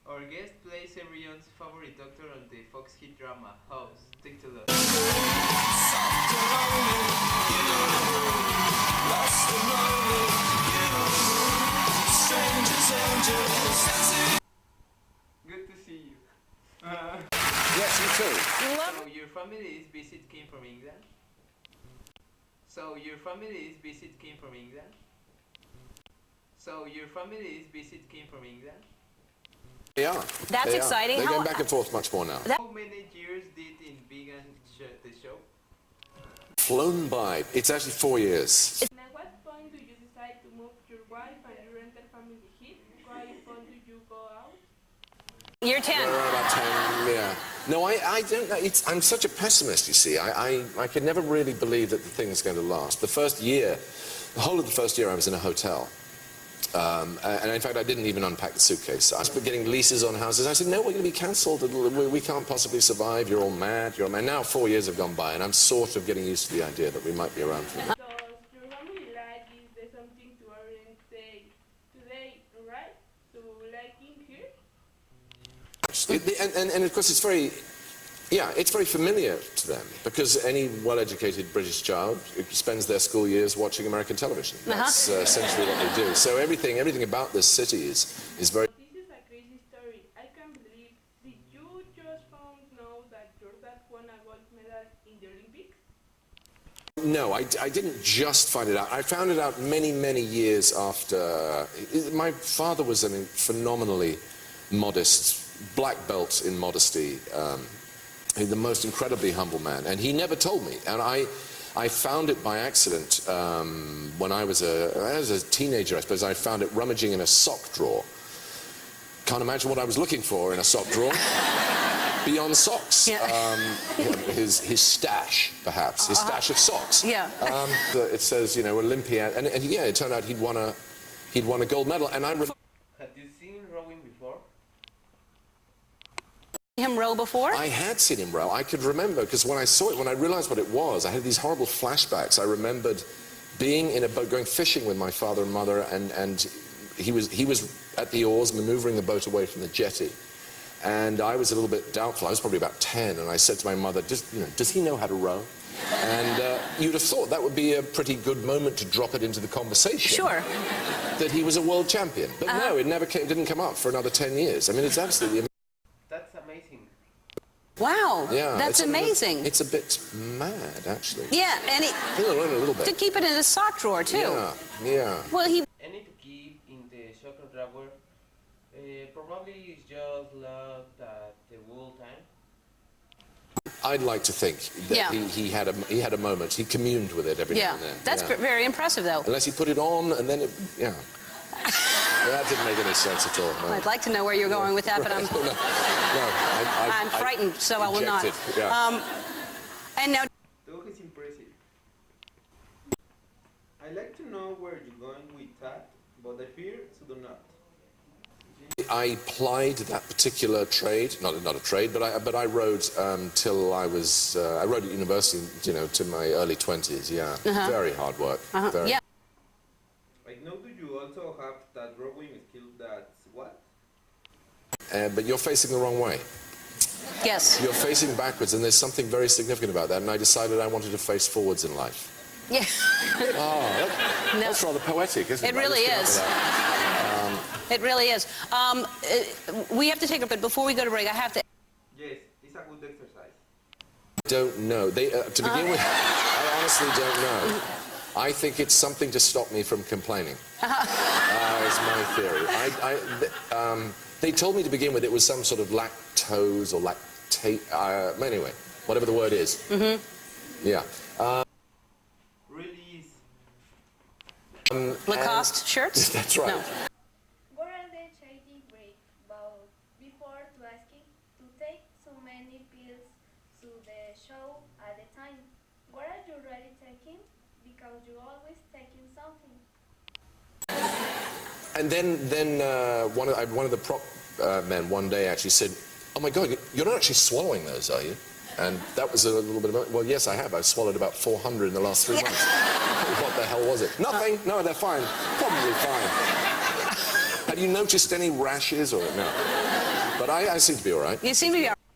Our guest plays everyone's favorite doctor on the Fox hit drama House. Take a look. Good to see you. Yes, you too. So your family's visit came from England? So your family's visit came from England? So your family's visit came from England? They are. That's exciting. They're going back and forth much more now. How many years did in vegan the show? Flown by. It's actually 4 years. And at what point do you decide to move your wife and you enter family hit? Why point do you go out? You're 10. Around about 10, yeah. No, I don't know. I'm such a pessimist, you see. I could never really believe that the thing's going to last. The first year, the whole of the first year I was in a hotel. And in fact, I didn't even unpack the suitcase. I was getting leases on houses. I said, no, we're going to be cancelled. We can't possibly survive. You're all mad. You're all mad. Now 4 years have gone by, and I'm sort of getting used to the idea that we might be around for a bit. Does your family like is there something to orientate today, right? To liking here? And of course, it's very familiar to them, because any well-educated British child spends their school years watching American television. That's essentially what they do. So everything about this city is very... This is a crazy story. I can't believe. Did you just know that your dad won a gold medal in the Olympics? No, I didn't just find it out. I found it out many, many years after. My father was a phenomenally modest, black belt in modesty, the most incredibly humble man, and he never told me. And I found it by accident when I was a teenager, I suppose. I found it rummaging in a sock drawer. Can't imagine what I was looking for in a sock drawer. Beyond socks. Yeah. His stash, perhaps. His stash of socks. Yeah. It says, Olympiad, and yeah, it turned out he'd won a gold medal, and I... Have you seen rowing before? Him row before? I had seen him row. I could remember, because when I saw it, when I realized what it was, I had these horrible flashbacks. I remembered being in a boat, going fishing with my father and mother, and he was at the oars, maneuvering the boat away from the jetty. And I was a little bit doubtful. I was probably about 10, and I said to my mother, does he know how to row? And you'd have thought that would be a pretty good moment to drop it into the conversation. Sure. That he was a world champion. But no, it didn't come up for another 10 years. I mean, it's absolutely amazing. That's amazing. Wow, Yeah, that's amazing. It's a bit mad, actually. Yeah, and A little bit. to keep it in a sock drawer, too. Yeah. Well, Any to keep in the soccer drawer, probably it's just locked at the whole time. I'd like to think that he had a moment. He communed with it every now and then. That's very impressive, though. Unless he put it on and then that didn't make any sense at all. No. I'd like to know where you're going with that, but I'm I'm frightened, so I will not. Yeah. And now, Dog is impressive. I like to know where you're going with that, but I fear to do not. I plied that particular trade, not a trade, but I rode till I was I rode at university, to my early 20s. Yeah, very hard work. Very. yeah. I know, do you also have that rowing skill that's what? But you're facing the wrong way. Yes. You're facing backwards, and there's something very significant about that. And I decided I wanted to face forwards in life. Yeah. That's rather poetic, isn't it? It really is. It really is. We have to take a break. Before we go to break, I have to... Yes, it's a good exercise. Don't know. To begin with, I honestly don't know. I think it's something to stop me from complaining. Is my theory. They told me to begin with it was some sort of lactose or lactate. Anyway, whatever the word is. Yeah. Really is. Lacoste shirts? That's right. No. What are the changing break about before to asking to take so many pills to the show at a time? What are you really taking? Because you always taking something. And then one of the prop men one day actually said, "Oh my God, you're not actually swallowing those, are you?" And that was a little bit of, well, yes, I have. I've swallowed about 400 in the last 3 months. What the hell was it? Nothing. No, they're fine. Probably fine. Have you noticed any rashes or no? but I seem to be all right. You seem to be.